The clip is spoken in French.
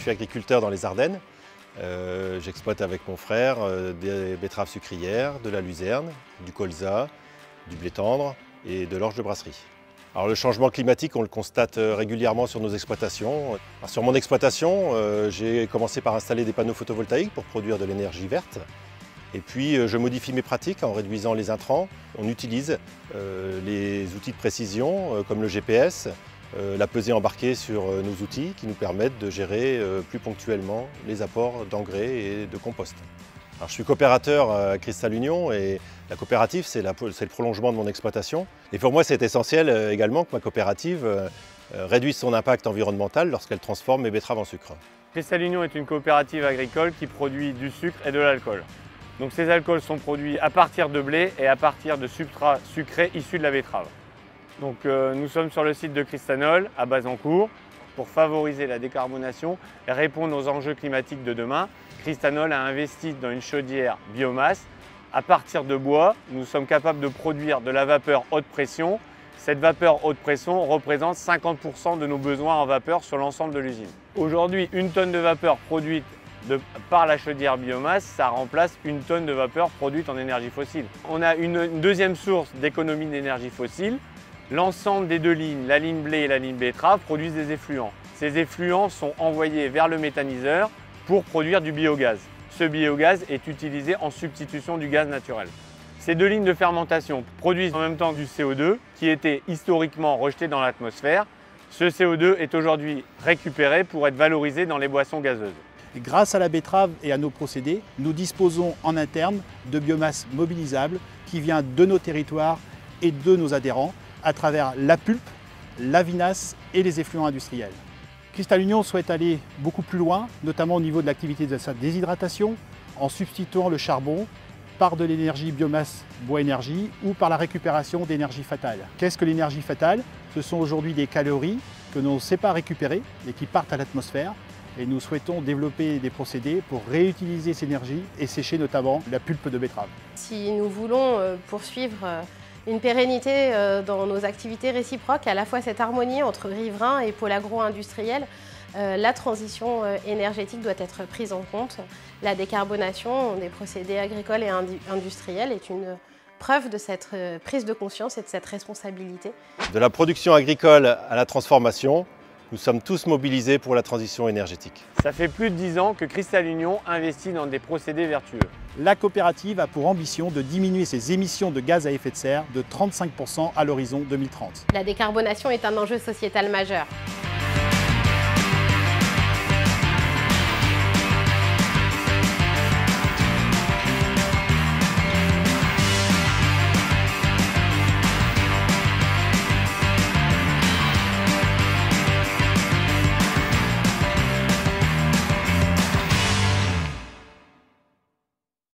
suis agriculteur dans les Ardennes. J'exploite avec mon frère des betteraves sucrières, de la luzerne, du colza, du blé tendre et de l'orge de brasserie. Alors, le changement climatique, on le constate régulièrement sur nos exploitations. Alors, sur mon exploitation, j'ai commencé par installer des panneaux photovoltaïques pour produire de l'énergie verte. Et puis, je modifie mes pratiques en réduisant les intrants. On utilise les outils de précision comme le GPS, la pesée embarquée sur nos outils qui nous permettent de gérer plus ponctuellement les apports d'engrais et de compost. Alors, je suis coopérateur à Cristal Union et la coopérative, c'est le prolongement de mon exploitation. Et pour moi, c'est essentiel également que ma coopérative réduise son impact environnemental lorsqu'elle transforme mes betteraves en sucre. Cristal Union est une coopérative agricole qui produit du sucre et de l'alcool. Donc ces alcools sont produits à partir de blé et à partir de substrats sucrés issus de la betterave. Donc nous sommes sur le site de Cristanol à Bazancourt pour favoriser la décarbonation et répondre aux enjeux climatiques de demain. Cristanol a investi dans une chaudière biomasse. À partir de bois, nous sommes capables de produire de la vapeur haute pression. Cette vapeur haute pression représente 50% de nos besoins en vapeur sur l'ensemble de l'usine. Aujourd'hui, une tonne de vapeur produite par la chaudière biomasse, ça remplace une tonne de vapeur produite en énergie fossile. On a une deuxième source d'économie d'énergie fossile. L'ensemble des deux lignes, la ligne blé et la ligne betterave, produisent des effluents. Ces effluents sont envoyés vers le méthaniseur pour produire du biogaz. Ce biogaz est utilisé en substitution du gaz naturel. Ces deux lignes de fermentation produisent en même temps du CO2 qui était historiquement rejeté dans l'atmosphère. Ce CO2 est aujourd'hui récupéré pour être valorisé dans les boissons gazeuses. Grâce à la betterave et à nos procédés, nous disposons en interne de biomasse mobilisable qui vient de nos territoires et de nos adhérents à travers la pulpe, la vinasse et les effluents industriels. Cristal Union souhaite aller beaucoup plus loin, notamment au niveau de l'activité de sa déshydratation, en substituant le charbon par de l'énergie biomasse bois-énergie ou par la récupération d'énergie fatale. Qu'est-ce que l'énergie fatale? Ce sont aujourd'hui des calories que l'on ne sait pas récupérer et qui partent à l'atmosphère. Et nous souhaitons développer des procédés pour réutiliser cette énergie et sécher notamment la pulpe de betterave. Si nous voulons poursuivre une pérennité dans nos activités réciproques, à la fois cette harmonie entre riverains et pôle agro-industriel, la transition énergétique doit être prise en compte. La décarbonation des procédés agricoles et industriels est une preuve de cette prise de conscience et de cette responsabilité. De la production agricole à la transformation, nous sommes tous mobilisés pour la transition énergétique. Ça fait plus de 10 ans que Cristal Union investit dans des procédés vertueux. La coopérative a pour ambition de diminuer ses émissions de gaz à effet de serre de 35% à l'horizon 2030. La décarbonation est un enjeu sociétal majeur.